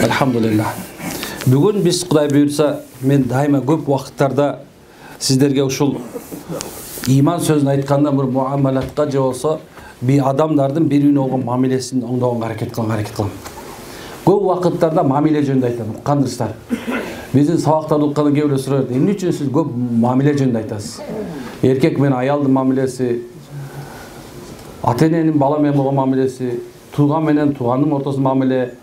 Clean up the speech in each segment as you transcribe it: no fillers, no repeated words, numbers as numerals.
Elhamdülillah. Bugün biz Kuday buyursa men daima köp vaqtlarda sizlerge uşul iman sözünü aytkanda bir muamalatка же болсо bir adamdардын bir-birine болгон мамилесин оңдогонго аракет кылам. Көп вакыттарда мамиле жөнүндө айтам. Уккандырсыздар. Биздин сабактарды укканда кээ бирөө сурайт. Эмне үчүн сиз көп мамиле жөнүндө айтасыз? Эркек менен аялдын мамилеси, ата-эненин бала менен болгон мамилеси, тууган менен туугандын ортосунда мамиле.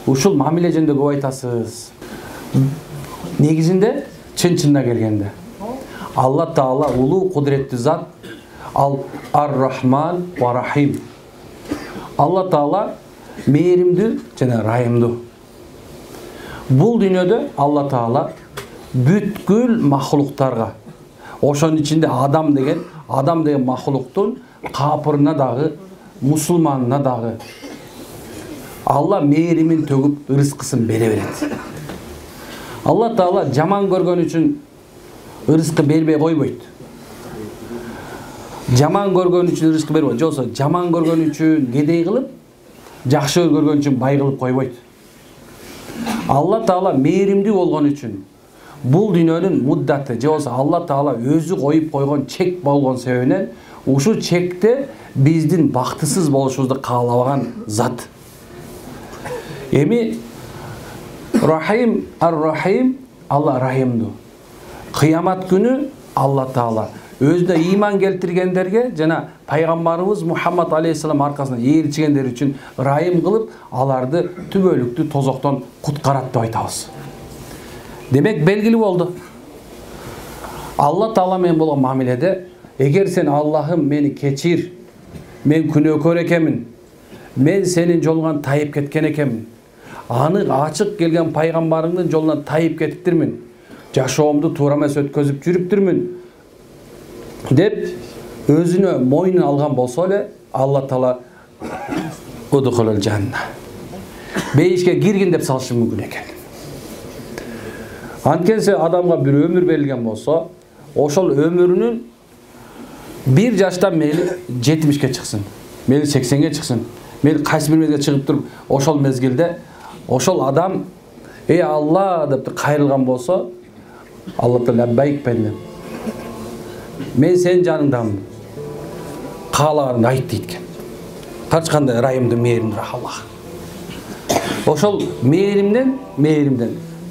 Ушул мамиле жөнүндө көп айтасыз. Негизинде чын-чынына келгенде Алла Таала улуу кудуреттүү зат, Ар-Рахман ва Рахим. Алла Таала мээримдүү жана райымдуу. Бул дүйнөдө Алла Таала бүткүл махлуктарга, ошонун ичинде адам деген махлуктун капырына дагы, мусулманына дагы Алла мээримин төгүп ырыскысын бере берет. Алла Таала жаман көргөн үчүн ырыскы бербей койбойт. Жаман көргөн үчүн ырыскы бербейт. Жоксо жаман көргөн үчүн кедей кылып, жакшы көргөн үчүн бай кылып койбойт. Алла Таала мээримдүү болгон үчүн бул дүйнөнүн муддаты же болсо Алла Таала өзү коюп койгон чек болгон себебинен ушул чекте биздин бактысыз болушубузду каалабаган зат. Эми Рахим, Ар-Рахим, Алла райымдуу. Кыямат күнү Алла Таала өзүнө иман келтиргендерге жана пайгамбарыбыз Мухаммад алейхиссалам аркасынан ээрчигендер үчүн райым кылып, аларды түбөлүктүү тозоктон куткарат деп айтабыз. Демек белгилүү болду. Алла Таала менен болгон мамиледе эгер сен Аллахым мени кечир, мен күнөөкөр экенмин, мен сенин жолуңан тайып кеткен экенмин, анық ачык келген пайгамбарыңдын жолунан тайып кетиптирмин, жашоомду туура эмес өткөзүп жүрүптүрмүн деп өзүнө мойнун алган болсо эле Алла Таала удхулул жанна, бейишке киргин деп салышы мүмкүн экен. Анткенсе адамга бир өмүр берилген болсо, ошол өмүрүнүн бир жаштан мейли 70-ке чыксын, мейли 80-ге чыксын, мейли кайсы бир мезгилде чыгып туруп, ошол мезгилде ошол адам ey Алла деп кайрылган болсо, Алла Таала лаббайк пенде. Мен сен жаныңдамын. Каалаганыңды айт дейт экен. Карчы кандай райымдуу, мээримдүү Аллах. Ошол мээримден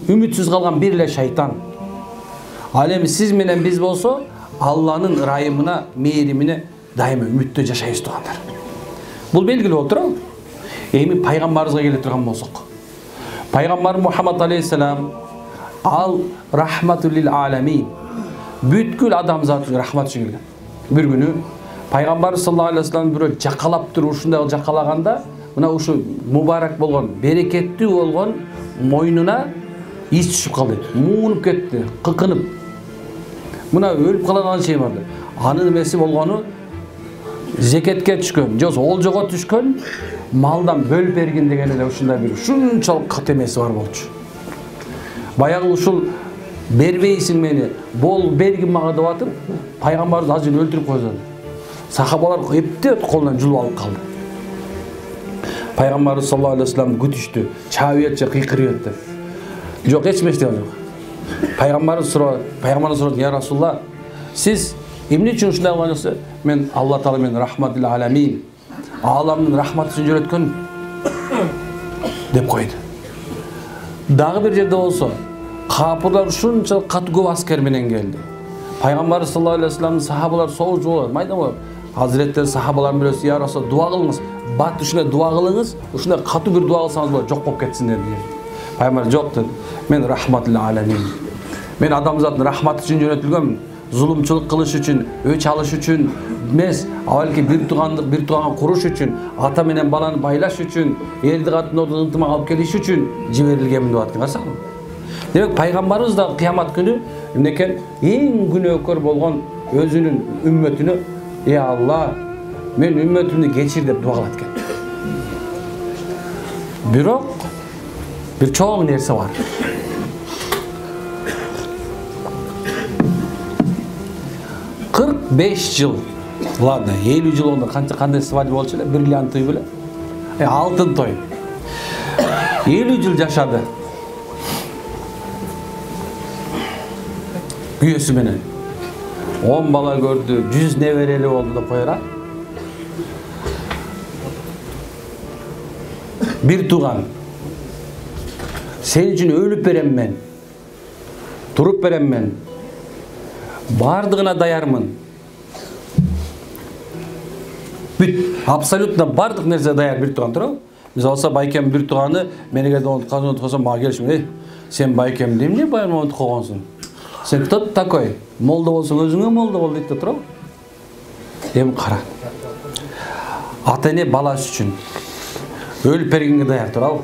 үмүтсүз калган бир эле шайтан. Ал эми сиз менен биз болсо, Алланын райымына, мээримине дайыма үмүттө жашайбыз тугандар. Бул белгилүү болуп турабы? Эми пайгамбарыбызга келе турган болсок. Пайгамбар Мухаммад алейхиссалам ал рахматул лил аламин. Бүткүл адамзат үчүн рахмат үчүн келген. Бир күнү пайгамбар саллаллаху алейхи вассалам бирөө жакалап туруп ушундай жакалаганда, мына ушу мубарак болгон, берекеттүү болгон мойнуна ис түшүп калды. Муунуп кетти, кыкынып. Мына өлүп калган şey барды. Анын эмеси болгону зекетке түшкөн, жок олжого түшкөн, малдан бөлүп бергин деген эле ушундай бир ушунчалык кат эмеси бар болчу. Баягы ушул бербейсиң мени, бол бергин мага деп атып, пайгамбарды азыр өлтүрүп койгон. Сахабалар эптеп колунан жулуп алып калды. Пайгамбар саллаллаху алейхи вассалам күтүштү, чаабиятча кыйкырып өттү. Жок, эч нерсе жок. Пайгамбар сурады, я Расулла, сиз эмне үчүн ушундай кылгансыз? Мен Алла Таала мен рахматул аламин, аламдын рахматы үчүн жөрөткөн деп койду. Дагы бир жерде болсо, капырлар ушунчалык катуу көп аскер менен келди. Пайгамбар саллаллаху алейхи вассаламдын сахабалары согуш болот, майда болот. Hazretleri sahabaların birisi, ya Rasul dua kılınız, bat ушундай dua kılınız, ушундай катуу bir dua kılsanız болот, жок болуп кетсин dedi. Пайгамбар жок dedi. Men rahmatul alamin. Men адамзаттын рахматы үчүн жөнөтүлгөнмүн. Zulumçuluk kılış üçün, öç alış üçün, mes, avvalki bir tuğanı kuruş üçün, ata menen balanı baylaş üçün, erdi katın odun ıntıma alıp geliş üçün ciberilgemin duatken asal. Demek Peygamberimiz da kıyamet günü neken en günökör bolgon özünün ümmetini, ey Allah, men ümmetimni geçir dep dua kılatken. Bирок bir çoğun nerse var. Beş yıl, ладно, 50 yıl onda kандай свадьба болчу эле, бриллиант той беле, алтын той. 50 yıl yaşadı. Güyesi menen. 10 bala gördü, 100 nevereli oldu da koyara. Bir tuğan. Sen için ölüp berem men. Turup berem men. Bardığına dayarmın. Büt, absolutna bardıq nerse dayar bir tuğan turab. Biz olsa baykem bir tuğanı meni geldi onu kazanıp koysam mağa gelişmedi. Sen baykem deyim ne bayım onu koygansın. Sen tut takoy. Molda bolsun özüңө molda bol deyip turab. Em kara. Ata-ene balası üçün ölüp bергенге dayar turab.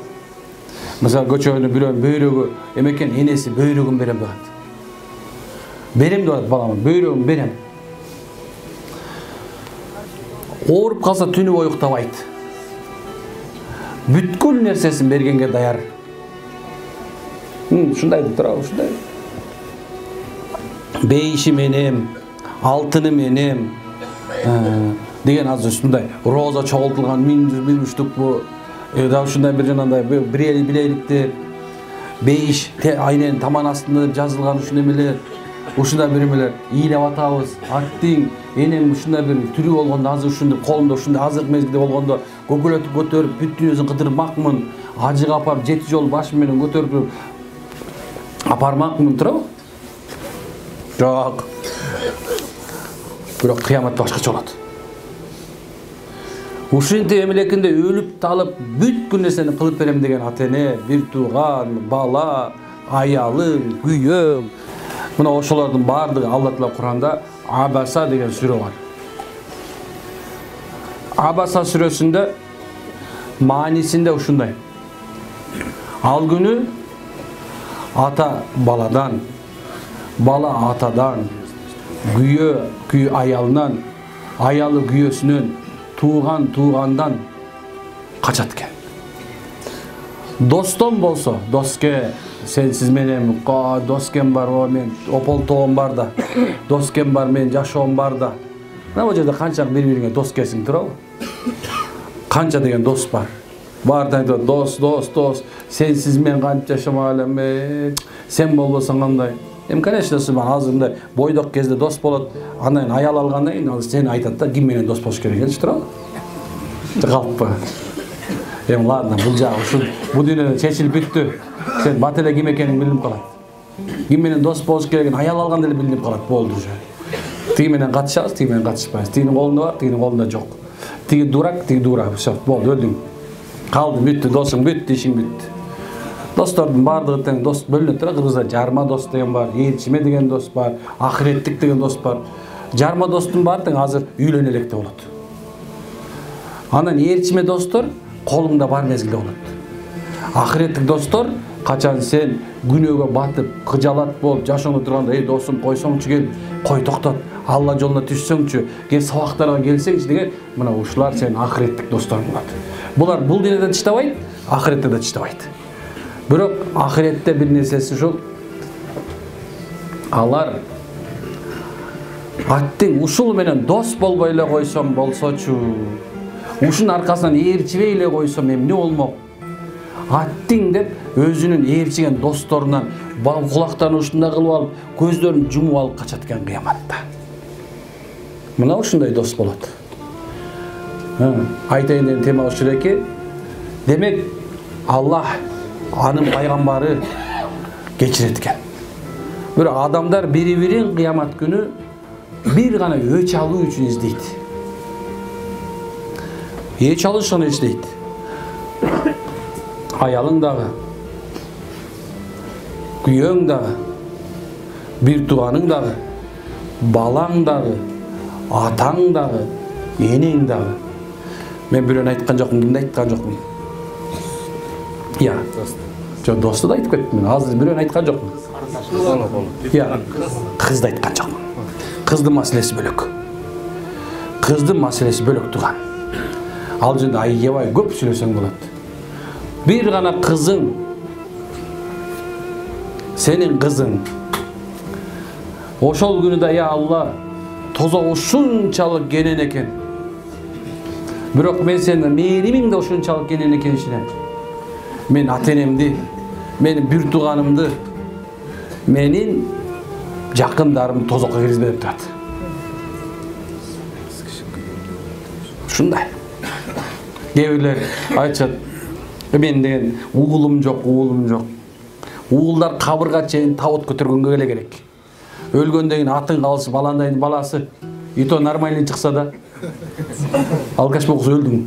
Mesela göçöğünü bilen böyrөгü emeken enesi böyrөгün berem deyat. Berem deyat balamın böyrөгün berem. Oğurup kalsa tünü boyu uktабайт. Бүткүл нерсесин бергенге даяр. Şunday deyip turab, şunday. Beyişi menem, altını menem деген азыр ушундай роза чогултулган минмиштик bu da ушундай bir жанандай билейликтер бейиш айнен таман астында деп жазылган ушундай эмелер ушундай бир эмелер ыйлап атабыз аттың энем ушундай бир түрү болгондо азыр ушундай колумда ушундай азыркы мезгилде болгондо көкөлөтүп көтөрүп бүт дүйнөсүн кыдырмакмын ажыга апарып 7 жол башым менен көтөрүп апармакмын турабы жок бирок кыямат башкача болот. Ушинтип эмелекинде өлүп талып бүткүл нерсени кылып берем деген ата-эне, бир тууган, бала, аялың, күйөөң. Мына ошолордун бардыгы Алла Таала Куранда Абаса деген сүрө бар. Абаса сүрөсүндө маанисинде ушундай. Ал күнү ата баладан, бала атадан, күйөө аялынан, аялы күйөөсүнөн, туğan tuğandan kaçat eken. Dostum bolsa, doske, sensiz menem, doskem var o men, opol toğum var da, doskem var men, yaşoğum var da. Ne o жерде kança birbirine dost kesin turab? Kança degen dost var. Var da dost, sensiz men kança yaşamalım, sen bolbosan kanday. Конечно, азырында бойдок кезде дос болот. Андан аял алгандан кийин сен айтат да, ким менен дос болуш керек экенчи турабы? Калппы. Ладно, бул жагы ушу бул дүйнөдө чечилип бүттү. Сен бат эле ким экениң билинип калат. Ким менен дос болуш керегин аял алганда эле билинип калат, болду уже. Тиги менен катышабыз, тиги менен катышпайбыз. Тигинин колунда бар, тигинин колунда жок. Тиги дурак, всё, болду, өлдүң. Калды, бүттү, досуң бүттү, ишиң бүттү. Достордун бардыгы тең дос бөлүнөт тура. Кыргызда жарма дос деген бар, элчиме деген дос бар, ахиреттик деген дос бар. Жарма достун баары тең азыр үйлөнө электе болот. Анан элчиме достор колуңда бар мезгилде болот. Ахиреттик достор качан сен күнөөгө батып, кыжалат болуп жашооңо турганда, "Эй досум, койсоңчу кел, кой токтот. Алла жолуна түшсөңчү, кел сабактарга келсеңчи" деген мына ушулар сенин ахиреттик досторуң болот. Булар бул дүйнөдө тыштабайт, ахиретте да тыштабайт. Бирок ахиретте бир нерсеси ушул. Алар аттың ушул менен дос болбой эле койсом болсочу, ушунун аркасынан ээрчибей эле койсом эмне болмок? Аттың деп өзүнүн ээрчиген досторунан кулактарын ушундай кылып алып, көздөрүн жумуп алып качат экен кыяматта. Мына ушундай дос болот. Айтайын деген тема ушул экен. Демек Аллах анын пайгамбары кечирет экен. Бирок адамдар бири-бирин кыямат күнү бир гана өч алуу үчүн издейт. Өч алышын издейт. Аялың дагы, күйөөң дагы, бир тууганың дагы, балаң дагы, атаң дагы, энең дагы. Мен бирөөнү айткан жокмун, кимди айткан жокмун? Жо досту да айтып кеттим. Азыр бирөөнү айткан жокмун. Кызды айткан жокмун. Кыздын маселеси бөлөк. Кыздын маселеси бөлөк туган. Ал жерде аябай көп сүйлөсөң болот. Bir gana kızın, senin kızın, oşol günü de ya Allah, toza uşunçalık genen eken. Bирок men senin mehrimin de uşunçalık genen eken işine. мен ата-энемди, менин бир тууганымды, менин жакындарымды тозокко киргизбе деп турат. Ушундай. Кээ бирлер айтышат, мен деген уулум жок. Уулдар кабырга чейин табут көтөргөнгө эле керек. Өлгөндөн кийин атын калсы, баландайдын баласы, и то нормальный чыкса да, алкаш болсо өлдүң.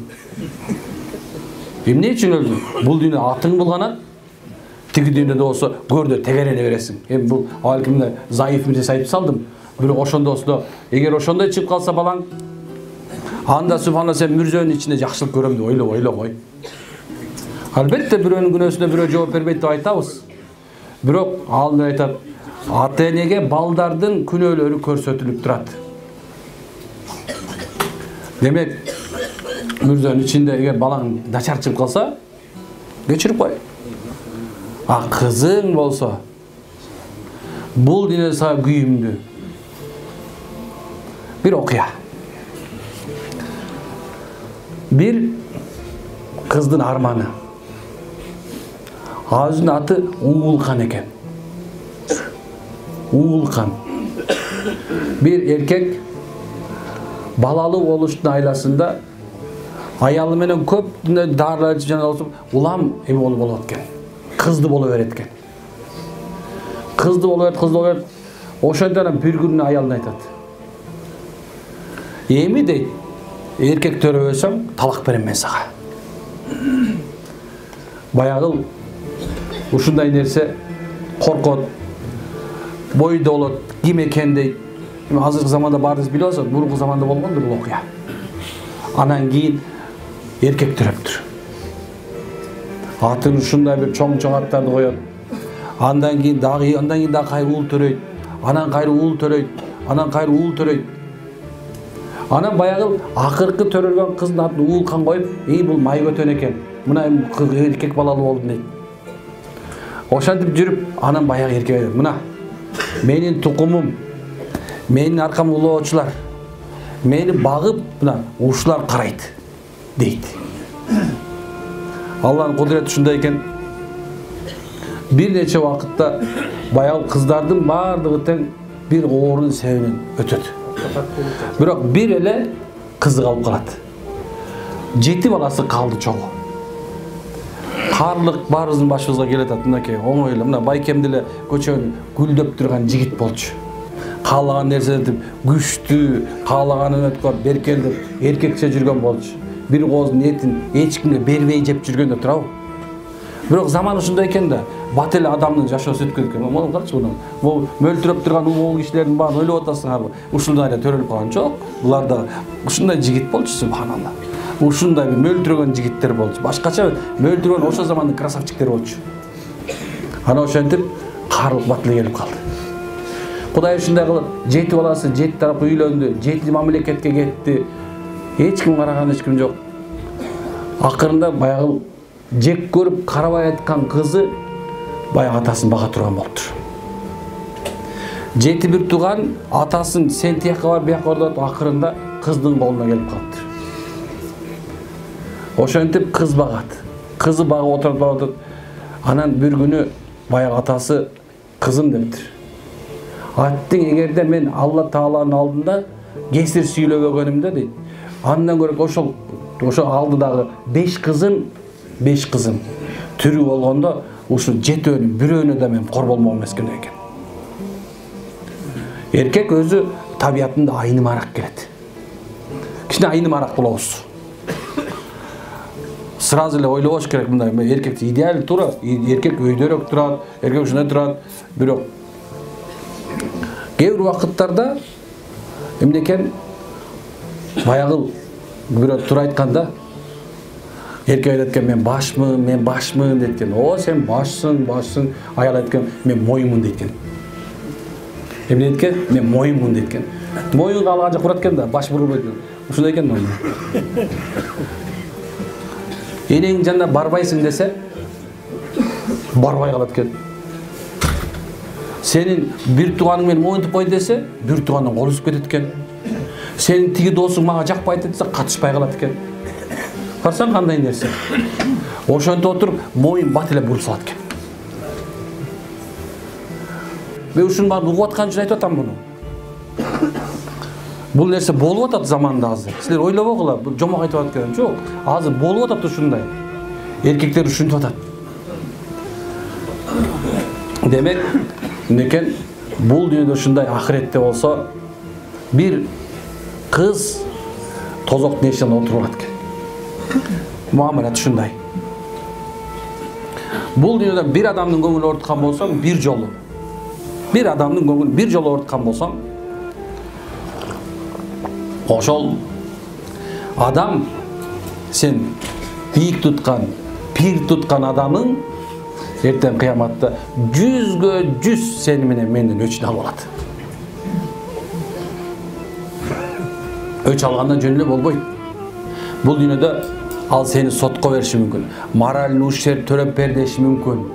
Эмне үчүн өлдүң? Бул дүйнө атың булганат, тиги дүйнөдө болсо көрдө тегерене бересиң. Эми бул балким заиф нерсе айтып салдым. Бирок ошондо эгер ошондой чыгып калса балаң, анда субханалла сен мүрзөнүн ичинде жакшылык көрөм деп ойлой. Албетте бирөөнүн күнөөсүнө бирөө жооп бербейт деп айтабыз. Бирок ал айтат, ата-энеге балдардын күнөөлөрү көрсөтүлүп турат. Демек, мүрзөнүн ичинде эгер балаң начар чыгып калса, кечирип кой. А кызың болсо, бул дүйнөдө сага күйүмдүү бир окуя. Бир кыздын арманы. Азынын аты Уулкан экен. Уулкан. Бир эркек балалуу болуштун айласында аялы менен көп дарылар жаналып улам эме болот экен. Кызды боло берет экен. Кызды боло берет. Ошондон бир күнү аялына айтат. Эми дейт, эркек төрөбөсөң талак берем мен сага. Баягыл ушундай нерсе коркот, бойдо болот, ким экен дейт. Азыркы заманда баарыбыз билип атабыз, мурунку заманда болгондур бул окуя. Анан кийин эркек төрөптүр. Атын ушундай бир чоң аттарды коет. Андан кийин дагы кайра уул төрөйт. Анан кайра уул төрөйт. Анан баягыл акыркы төрөлгөн кыздын атын Уулкан коюп, бул май көтөн экен. Мына эркек балалуу болдум дейт. Ошентип жүрүп, анан баягы эркек айтат, мына менин тукумум, менин аркам улоочулар, мени багып, мына ушулар карайт дейт. Алланын кудурети ушундай экен. Бир нече убакытта баягы кыздардын баардыгы тең бир оорунун себебинен өтөт. Бирок бир эле кызы калып калат. 7 баласы калды чогуу. Карлык баарыбыздын башыбызга келет атат, мынакей оңой эле, мына байкемде эле көчөнү гүлдөп турган жигит болчу. Каалаган нерселерди күчтүү, каалаганын өткөрүп, беркелдеп, эркекче жүргөн болчу. Бир кооздун этин эч кимге бербей жеп жүргөндө турабы? Бирок заман ушундай экен да, бат эле адамдын жашоосу өткөн экен. Мына карачы мына. Бул мөлтүрөп турган уул кишилердин баарын ойлоп атасыңарбы? Ушундай эле төрөлүп калган жок. Булар да ушундай жигит болчу, субханалла. Ушундай мөлтүрөгөн жигиттер болчу. Башкача мөлтүрөгөн ошо замандын красавчиктери болчу. Ана ошентип карлык бат эле келип калды. Кудай ушундай кылып 7 баласы 7 тарапы үйлөндү, 7 мамлекетке кетти. Эч ким караган, эч ким жок. Акырында баягы жек көрүп карабай аткан кызы баягы атасын бага турган болуптур. 7 бир тууган атасын сен тияка бар, бияка бар деп акырында кыздын колуна келип калыптыр. Ошентип кыз багат. Кызы багып отуруп. Анан бир күнү баягы атасы кызым дептир. Аттың эгерде мен Алла Тааланын алдында кесир сүйлөбөгөнүмдө дейт. Андан көрө ошо алдыдагы 5 кызым түрү болгондо ушу 7өөнүн бирөөнө да мен кор болмок эмескен экен. Эркек өзү табиятында айнымараак келет. Кичине айнымараак болобуз. Сразу эле ойлобош керек, мындай эркек идеал туура, эркек өйдөрөөк турат, эркек ушундай турат. Бирок кээ бир убакыттарда эмне экен, баягы бирөө туура айтканда эркек айтат экен, мен башмын дейт экен. О, сен башсың. Аял айтат экен, мен моюмун дейт экен. Эмне дейт экен? Мен моюмун дейт экен. Моюнга алган жак урат экен да, баш бурулбайт экен. Ушундай экен да. Энеңдин жанына барбайсың десе, барбай калат экен. Сенин бир тууганың менен моюнтуп кой десе, бир туугандан кол үзүп кетет экен. Сенин тиги досуң мага жакпайт десе, катышпай калат экен. Карасаң кандай нерсе. Ошентип отуруп моюн бат эле буруп салат экен. Мен ушунун баарын угуп аткан үчүн айтып атам муну. Бул нерсе болуп атат заманда азыр. Силер ойлобогула, бул жомок айтып атканым жок. Азыр болуп атат ушундай. Эркектер ушинтип атат. Демек, некен бул дүйнөдө ушундай, ахиретте болсо бир кыз тозок нешен отуруп алат экен. Муамалат ушундай. Бул дүйнөдө бир адамдын көңүлүн ооруткан болсоң, бир жолу. Бир адамдын көңүлүн бир жолу ооруткан болсоң, ошол адам сен бийик туткан, пир туткан адамың эртең кыяматта 100% сени менен менден өчүн алып алат. Өч алгандан жөн эле болбойт. Бул дүйнөдө ал сени сотко бериши мүмкүн. Моральный ущерб төлөп бер деши мүмкүн.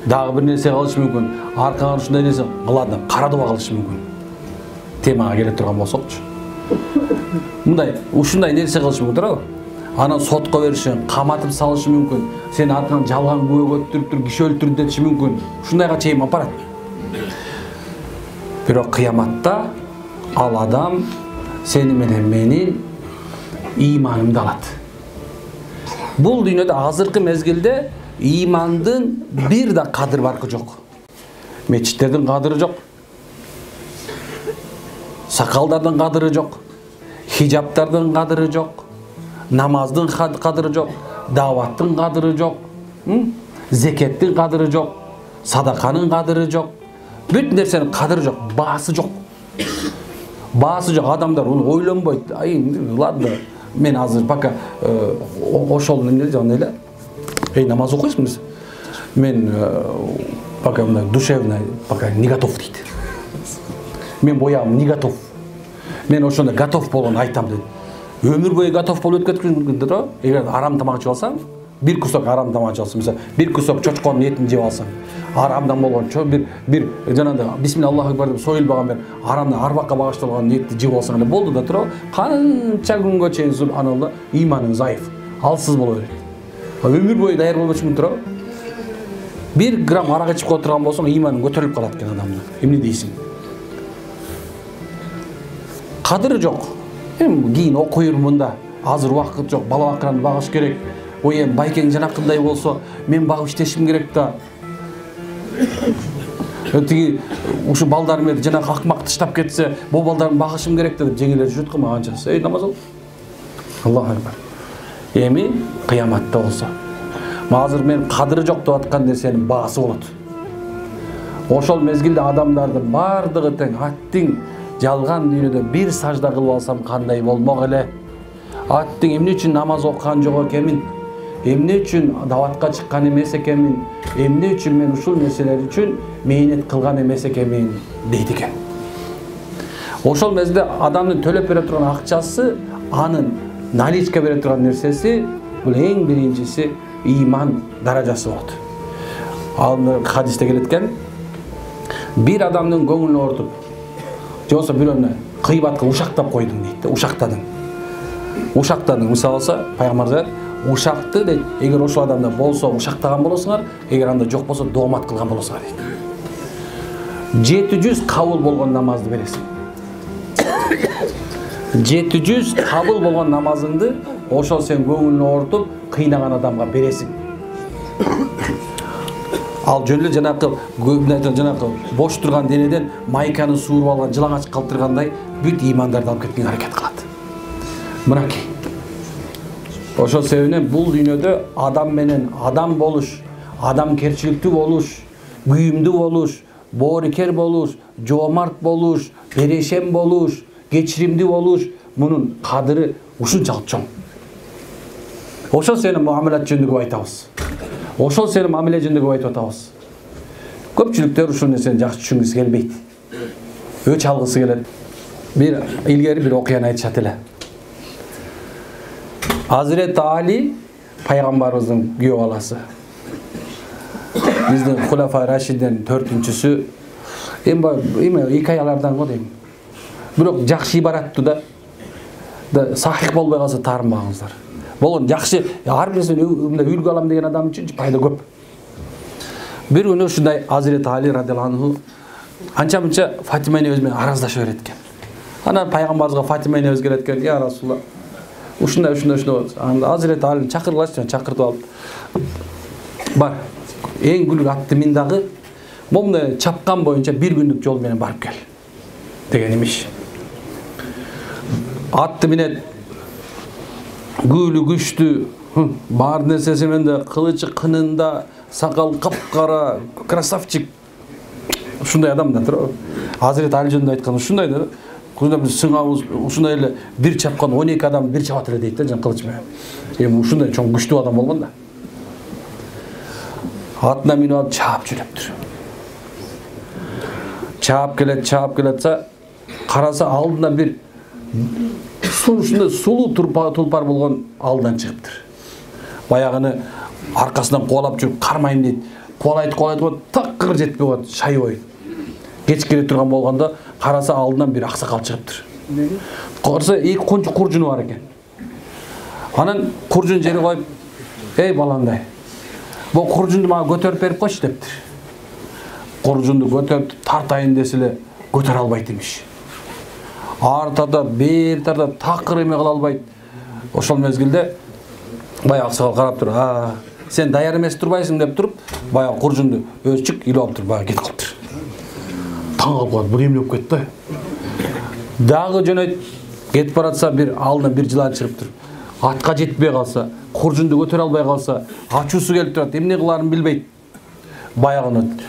Дагы бир нерсе кылышы мүмкүн. Аркаңа ушундай нерсе кылады, кара дуба кылышы мүмкүн. Темага келе турган болсокчу. Мындай, ушундай нерсе кылышы мүмкүн туурабы? Анан сотко беришин, каматып салышы мүмкүн. Сени артынан жалган күбө көтөрүп туруп киши өлтүрдү деши мүмкүн. Ушундайга чейин алып барат. Бирок кыяматта ал адам сени менен менин ыйманымды алат. Бул дүйнөдө азыркы мезгилде ыймандын бир да кадыры баркы жок. Мечиттердин кадыры жок. Сакалдардын кадыры жок. Хижаптардын кадыры жок. Намаздын кадыры жок. Даваттын кадыры жок. Зекеттин кадыры жок. Садаканын кадыры жок. Бүт нерсенин кадыры жок, баасы жок. Баасы жок, адамдар уну ойлонбойт. Ай, ладно, мен азыр пока ошол эмне жана эле. Намаз окуйсуңуз? Мен пока мына душевный, пока не готов дейт. Мен боягым не готов. Мен ошондо готов болгонду айтам дейт. Өмүр бою готов болуп өткөзүш мүмкүн да. Эгер арам тамак жеп алсаң, бир кусок арам тамак жеп алсаң, мисалы, бир кусок чочконун этин жеп алсаң, арамдан болгончо бир жанагындай бисмилля Аллаху акбар деп союлбаган бир арамдан арбакка багышталган этти жеп алсаң эле болду да туурабы? Канча күнгө чейин субханалла ыйманың заиф, алсыз боло берет. Өмүр бою даяр болбошу мүмкүн туурабы? 1 грамм арак ичип отурган болсоң, ыйманың көтөрүлүп калат экен адамдын. Эмне дейсиң? Кадыры жок. Кийин окуйрмун да. Азыр убакыт жок, бала бакыраны багыш керек. Ой, байкең жанакындай болсо, мен багып иштешим керек да. Тиги ушу балдар менен жанагы акмак таштап кетсе, бул балдарын багышым керек деп жеңелер жүрөт го маганчасы. Намаз кыл. Аллаху акбар. Эми кыяматта болсо, азыр мен кадыры жок деп аткан нерсенин баасы болот. Ошол мезгилде адамдардын бардыгы тең аттиң жалган дүйнөдө бир сажда кылып алсам кандай болмок эле? Аттиң эмне үчүн намаз окуган жок экенмин? Эмне үчүн даватка чыккан эмес экенмин? Эмне үчүн мен ушул нерселер үчүн мээнет кылган эмес экенмин дейт экен. Ошол мезгилде адамдын төлөп бере турган акчасы, анын наличка бере турган нерсеси, бул эң биринчиси ыйман даражасы болот. Ал хадисте келет экен, бир адамдын көңүлүн оорутуп, же болбосо бирөөнү кыйбатка ушактап койдуң дейт, ушактадың. Ушактадың, мисалы болсо, пайгамбар ушакты дейт, эгер ошол адамда болсо ушактаган болосуңар, эгер анда жок болсо доомат кылган болосуңар дейт. 700 кабыл болгон намазды бересиң. 700 кабыл болгон намазыңды ошол сен көңүлүн оорутуп, кыйнаган адамга бересиң. Ал жөн эле жанакы бош турган денеден майканы сууруп алган жылаңач калтыргандай бүт ыймандарды алып кеткенге аракет кылат. Мынакей. Ошол себептен бул дүйнөдө адам менен адам болуш, адамкерчиликтүү болуш, күйүмдүү болуш, боорукер болуш, жоомарт болуш, берешем болуш, кечиримдүү болуш, мунун кадыры ушунчалык чоң. Ошол сени муамилат жөнүндө көп айтабыз. Ошол сени мамиле жөнүндө көп айтып атабыз. Көпчүлүктөр ушул нерсени жакшы түшүнгүсү келбейт. Өч алгысы келет. Бир илгери бир окуяны айтышат эле. Hazreti Ali Peygamberimizin güyo balası. Bizden Hulafai Raşid'den 4-çüsü. Hikayalardan o deyim. Bирок жакшы ибараттуу да сахих болбой калса таарынбагыңыздар. болгон жакшы ар бирсин мындай үлгү алам деген адам үчүн пайда көп. Бир күнү ушундай Азирет Али радиаллаху анху анча мынча Фатима энебиз менен араздашып берет экен. Анан пайгамбарыбызга Фатима энебиз келет экен, "Я Расулулла, ушундай болот." Анда Азирет Алини чакыргылачы, чакыртып алып, "Бар, эң күлүк атты мин дагы момундай чапкан боюнча бир күндүк жол менен барып кел" деген имиш. Атты минет күлү күчтүү, бар нерсеси менде, кылычы кынында, сакал капкара, красавчик. Ушундай адам да туруп. Азирет Али жөнүндө айткан ушундай да. Күндө биз сыңабыз ушундай эле бир чапкан 12 адам бир чапат эле дейт да, жана кылыч менен. Эми ушундай чоң күчтүү адам болгон да. Атына минип алып чаап жүрөптүр. Чаап келетсе, караса алдына бир ушундай сулуу тулпар болгон алдынан чыгыптыр. Баягыны аркасынан кубалап жүрүп кармайм дейт. Кубалайт, такыр жетпей коет, шайбой. Кеч келе турган болгондо караса алдынан бир аксакал чыгыптыр. Караса эки кончу куржуну бар экен. Анан куржун жери коюп, "Эй балаңдай, бул куржунду мага көтөрүп берип койчу" дептир. Куржунду көтөрүп тартайын десе эле көтөрө албайт имиш. Ар тарда, бер тарда такыр эме кыла албайт. Ошол мезгилде баягы аксакал карап туруп, "Сен даяр эмес турбайсың" деп туруп, баягы куржунду өзчүк илип алып туруп, баягы кетип калыптыр. Таң калып калат, бул эмне болуп кетти? Дагы жөнөйт, кетип баратса бир алдына бир жылан чыгып туруп, атка жетпей калса, куржунду көтөрө албай калса, ачуусу келип турат, эмне кыларын билбейт. Баягыны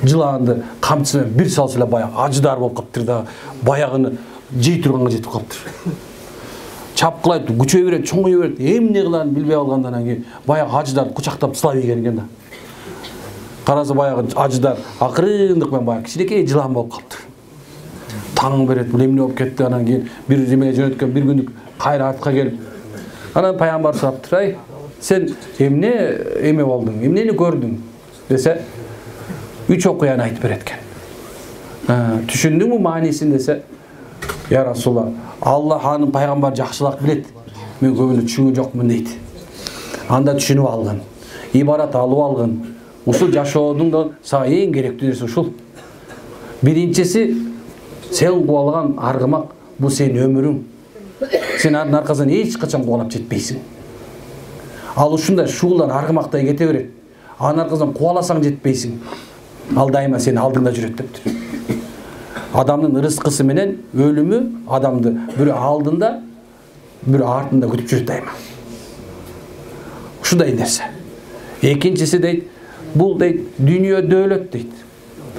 жыланды камчысы менен бир салса эле баягы ажыдар болуп калыптыр да, баягыны жей турганга жетип калыптыр. Чапкылайт, күчөй берет, чоңой берет, эмне кыларын билбей калгандан кийин баягы ажыдарды кучактап сылап ийген экен да. Караса баягы ажыдар акырындык менен баягы кичинекей жылан болуп калыптыр. Таң берет, бул эмне болуп кетти? Анан кийин бир земеге жөнөткөн бир күндүк кайра артка келип, анан пайгамбар сураптыр, "Ай, сен эме болдуң, эмнени көрдүң?" десе, 3 окуяны айтып берет экен. Түшүндүңбү маанисин десе, "Я Расулалла, Аллах анын пайгамбар жакшылап билет. Мен көбүнө түшүнгөн жокмун" дейт. Анда түшүнүп алгын, ибарат алып алгын. Ушул жашоодун да сага эң керектүү нерсе ушул. Биринчиси, сен кубалган аргымак бул сенин өмүрүң. Сен анын аркасынан эч качан кубалап жетпейсиң. Ал ушундай шуулар аргымактай кете берет. Анын аркасынан кубаласаң жетпейсиң. Ал дайыма сенин алдыңда жүрөт дептир. Адамдын ырыскысы менен өлүмү адамды бирөө алдында, бирөө артында күтүп жүрөт дайыма. Ушундай нерсе. Экинчиси дейт, бул дейт дүйнө дөөлөт дейт.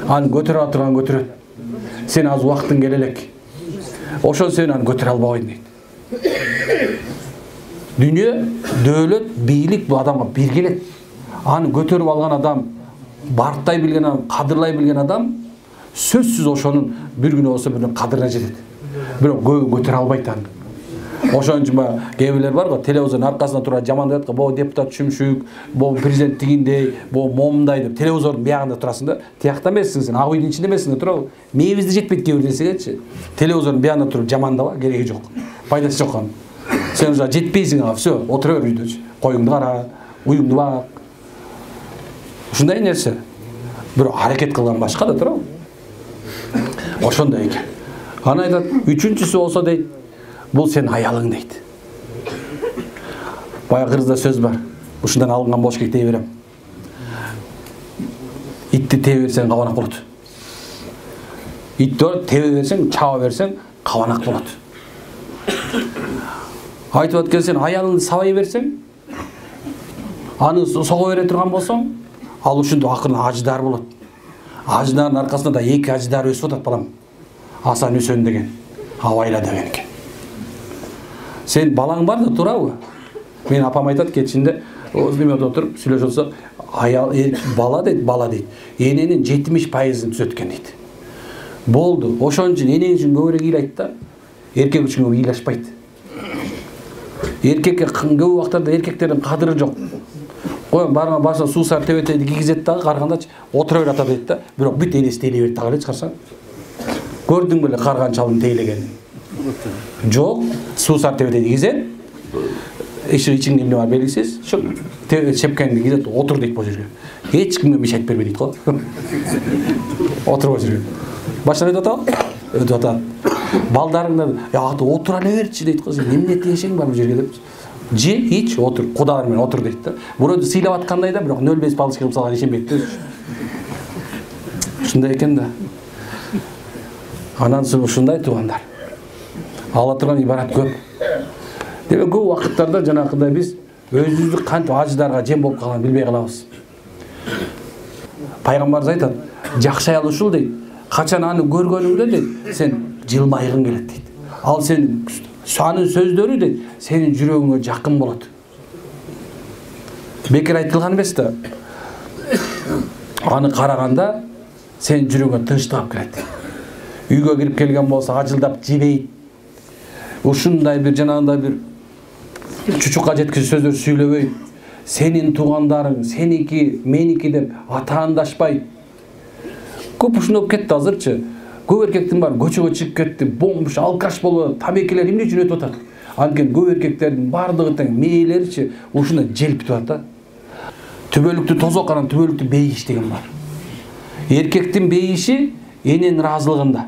Аны көтөрө турган көтөрөт. Сен аз убактың келе элек. Ошол сен аны көтөрө албайсың дейт. Дүйнө дөөлөт, бийлик бул адамга бир келет. Аны көтөрүп алган адам, барктай билген адам, кадырлай билген адам сөзсүз ошонун бир күнү болсо бир кадырына жетет. Бирок көтөрө албайт аны. Ошон үчүн баягы кээ бирлер бар го, телевизордун аркасында туруп жамандап аткан, "Бу депутат чүмшүк, бу президент тигиндей, бу момундай" деп телевизордун биягында турасың да, тиякта эмессиң сен, ак үйдүн ичинде эмессиң да туруп. Мээбизди жетпейт кээ бир нерсегечи. Телевизордун биягында туруп жамандаба, кереги жок. Пайдасы жок анын. Сен уже жетпейсиң ага, всё, отура бер үйдө. Коюңду кара, уюңду бак. Ушундай нерсе. Бирок аракет кылган башка да туруп. Ошондой экен. Аны айтат, үчүнчүсү болсо дейт, бул сенин аялың дейт. Баягы кыргызда сөз бар. Ушундан алынган болуш керек дей берем. Итти тебе берсең кабанак болот. Итти тебе берсең, чаба берсең кабанак болот. Айтып аткан сен аялыңды сабай берсең, аны сого бере турган болсоң, ал ушундай акырын ажыдар болот. Ажыдардын аркасында да эки ажыдар өсүп атат балам. Асан Үсөн деген, Абайла деген экен. Сен балаң бар да турабы? Мен апам айтат кетишинде, неме отуруп сүйлөшүп атсак, аял бала дейт. Эненин 70%-ын түзөткөн дейт. Болду. Ошон үчүн энең үчүн көбүрөөк ыйлайт да, эркек үчүн көп ыйлашпайт. Эркекке көп убактарда эркектердин кадыры жок. Коем барма башына суусар тебетейди кигизет дагы каргандачы отура берип атат дейт да. Бирок бүт энеси тейлей берет дагы эле чыгарсаң. Көрдүң беле карган чалдын тейлегенин? Жок, суусар тебетейди кигизет. içinde ne var belirsiz. Şu çepkenini gidip otur deyip bu жерге. Hiç kimге bir şey aytып бербей deydi ko. Otur bu жерге. Başına ötüp atat. Балдарыңдар, "Ya отура берчи" дейт го. "Сен эмне тиешең бар bu жерге" деп. Же, hiç otur. Кудалар менен otur дейт да. Бирөөдү сыйлап аткандай да, бирок 0,5 балл чыгып салган ишенбейт да. Ушундай экен да. Анан ушундай туугандар. Ала турган ибарат көп. Демек көп убакыттарда жанагыдай биз өзүбүздү кантип аждарга жем болуп калганын билбей калабыз. Пайгамбарыбыз айтат, жакшы аял ушул дейт. Качан аны көргөнүңдө дейт, сен жылмайгың келет дейт. Ал сенин анын сөздөрү дейт, сенин жүрөгүңө жакын болот. Бекер айтылган эмес да. Аны караганда сенин жүрөгүңө тынчтык алып келет. Үйгө кирип келген болсо ажылдап жебейт. Ушундай бир жанагындай бир чучукка жеткизүү сөздөр сүйлөбөйт. Сенин туугандарың, сеники, меники деп атаандашпайт. Көп ушундой болуп кетти азырчы. Көп эркектин баары көчөгө чыгып кетти, бомж, алкаш болуп, табекелер эмне үчүн өтүп атат? Анткени көп эркектердин бардыгы тең мээлеричи ушуна желпип атат. Түбөлүктү тозок, анан түбөлүктү бейиш деген бар. Эркектин бейиши эненин ыраазылыгында.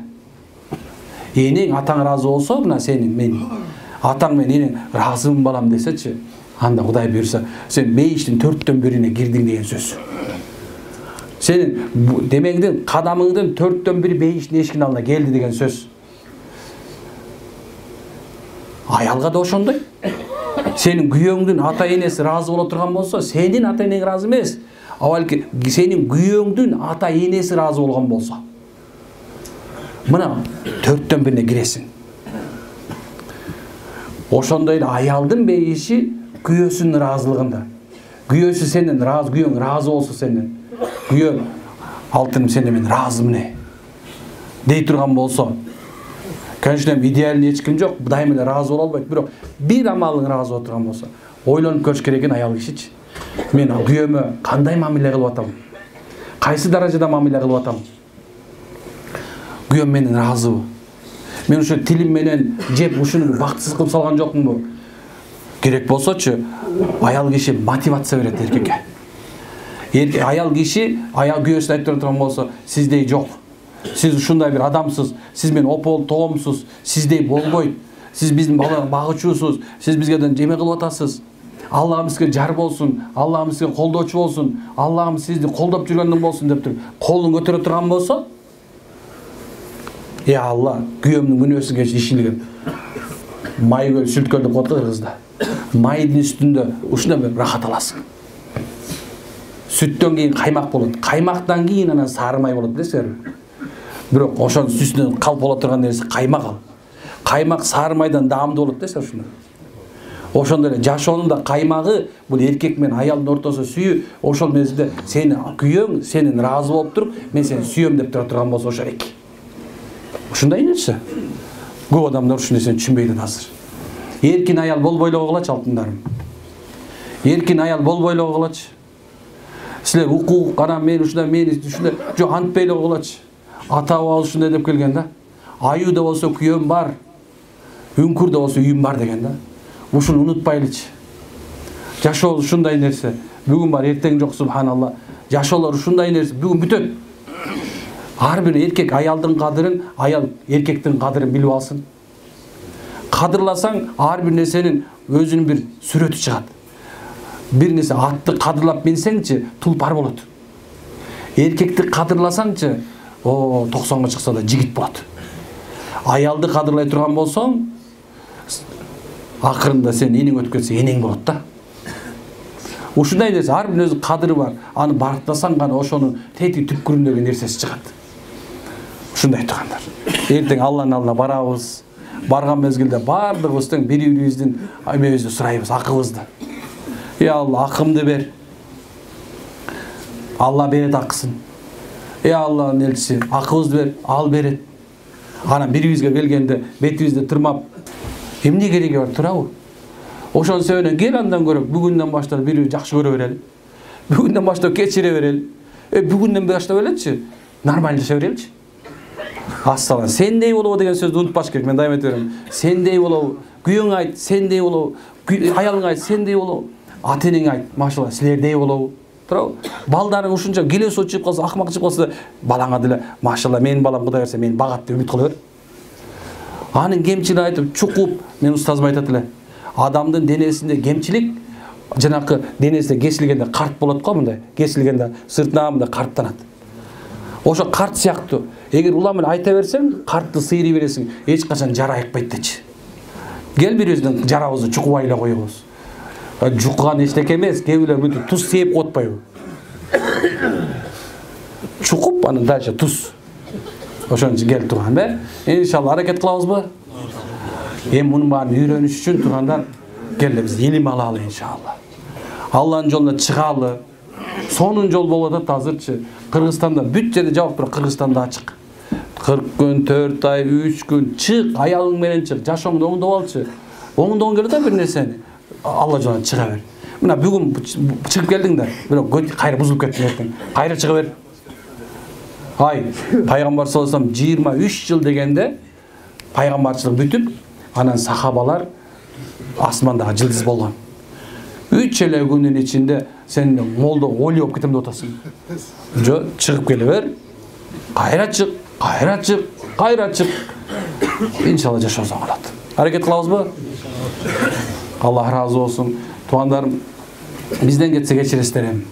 Энең атаң ыраазы болсо, мына сенин мен атаң менен энең ыраазымын балам десечи, анда Кудай буйрса, сен бейиштин 4төн 1-ине кирдиң деген сөз. Senin demektin kadamыңдын 4төн 1 бейиштин эшигинин алдына келди деген сөз. Аялга да ошондой. Senin күйөөңдүн ата энеси ыраазы боло турган болсо, сенин ата энең ыраазы эмес. Балки сенин күйөөңдүн ата энеси ыраазы болгон болсо. Мына 4төн 1-ине киресиң. Ошондой эле аялдын бейиши күйөөсүнүн ыраазылыгында. Күйөөсү сенин ыраазы, күйөөң ыраазы болсо сенин. Күйөө алтыным сен мен ыраазымын дей турган болсо, конечно идеалный эч ким жок, дайым эле ыраазы боло албайт, бирок бир амалың ыраазы боло турган болсо, ойлонуп көрүш керек экен аял кишичи. Мен күйөөмө кандай мамиле кылып атам? Кайсы даражада мамиле кылып атам? Күйөөм менен ыраазыбы? Мен ушу тилим менен жеп ушуну бактысыз кылып салган жокмунбу? Керек болсочу, аял киши мотивация берет эркекке. Аял киши аял күйөөсүн айтып турган болсо, сиздей жок. Сиз ушундай бир адамсыз, сиз менен опол тоомсуз, сиздей болбойт. Сиз биздин баланы багычуусуз, сиз бизге эме кылып атасыз. Аллахым сизге жар болсун, Аллахым сизге колдоочу болсун, Аллахым сизди колдоп жүргөндөн болсун деп туруп, колун көтөрө турган болсо, я Алла, күйөөмдүн күнөөсүнгө ишилген. Майгөл сүрткөл деп коет кыргызда. Майдын үстүндө ушундай бир рахат аласың. Sütten keyin kaymak bolot. Kaymaktan keyin ana sarı may bolot bilesizlermi? Bирок ошонун үстүнөн калп боло турган нерсе каймак ал. Каймак сары майдан даамдуу болот десе ушуну. Ошондой эле жашоонун да каймагы бул эркек менен аялдын ортосу сүйүү, ошол мезгилде сени күйөөң сенин ыраазы болуп туруп, мен сени сүйөм деп тура турган болсо ошо эки. Ушундай нерсе. Көп адамдар ушул нерсени түшүнбөйт азыр. Эркин аял болбой эле койгулачы алтындарым. Эркин аял болбой эле койгулачы. Силер укук, анан мен ушундай, жок антпей эле койгулачы. Ата бабабыз ушундай деп келген да. Аюуда болсо күйөөм бар, үңкүрдө болсо үйүм бар деген да. Ушуну унутпайлычы. Жашоо ушундай нерсе. Бүгүн бар, эртең жок, субханалла. Жашоолор ушундай нерсе, бүгүн бүтөт. Ар бир эркек аялдын кадырын, аял эркектин кадырын билип алсын. Кадырласаң, ар бир нерсенин өзүнүн бир сүрөтү чыгат. Бир нерсе атты кадырлап минсеңчи, тулпар болот. Эркекти кадырласаңчы, 90га чыкса да жигит болот. Аялды кадырлай турган болсоң, акырында сен энең өтүп кетсе энең болот да. Ушундай нерсе, ар бир өзүнүн кадыры бар. Аны барктасаң гана ошонун тети түпкүрүндөгү нерсеси чыгат. Ушундай туугандар. Эртең Алланын алдына барабыз. Барган мезгилде бардыгыбыз тең бири-бирибиздин эмебизди сурайбыз, акыбызды. Ya Allah akımdı ver. Allah beret akısın. Ya Allah'ın elçisi akımızdı ver, al beret. Ana biribizge gelgende betibizde tırmap. Emne keregi var turabı? Oşon sebebinен gel andan görüp bugünden başlar biri jakşı göre verelim. Bugünden başlar keçire verelim. Bugünden başlar verelim. Normal yaşa verelim. Aslan sendey bolobу деген сөздү унутпаш керек. Мен дайым айтып берем. Сендей болобу, күйөөң айт, сендей болобу, аялың айт сендей болобу, ата энең айт машалла силердей болобу. Туурабы? Балдарың ушунча келес чыгып калса, акмак чыгып калса, балаңа деле машалла менин балам Кудай берсе мени багат деп үмүт кыла бер. Анын кемчилигин айтып чукуп, мен устазым айтат эле. Адамдын денесинде кемчилик жанакы денесинде кесилгенде карт болот го, мындай. Кесилгенде сыртынан мындай карттанат. Ошо карт сыяктуу. Эгер улам менен айта берсең, картты сыйрый бересиң, эч качан жара айыкпайт дечи. Кел бирибиздин жарабызды чукубай эле коебуз. Жуккан эчтеке эмес, кээ бирлер мынтип туз сээп коюп атпайбы? Чукуп, анан дальше туз. Ошон үчүн келип турган да. Иншалла аракет кылабызбы? Эми мунун баарын үйрөнүш үчүн тургандар келе биз илим алалы иншалла. Алланын жолуна чыгалы. Сонун жол болуп атат азырчы. Кыргызстанда бүт жерде жабык туруп, Кыргызстанда ачык. 40 күн, 4 ай, 3 күн чык, аялың менен чык, жашооңду оңдоп алчы. Оңдогуң келет да бир нерсени. Алла жолуна чыга бер. Мына бүгүн чыгып келдиң да, бирок кайра бузулуп кетти ертең. Кайра чыга бер. Ай, пайгамбар саллаллаху алейхи вассалам 23 жыл дегенде пайгамбарчылык бүтүп, анан сахабалар асмандагы жылдыз болгон. 3 эле күнүн ичинде сен молдо оли болуп кетем деп атасың. Жо, чыгып келе бер. Кайра чык, кайра чык, кайра чык. Иншалла жашоо оңолот. Аракет кылабызбы? Аллах разы болсун. Тугандарым, бизден кетсе кечиресиздер эми.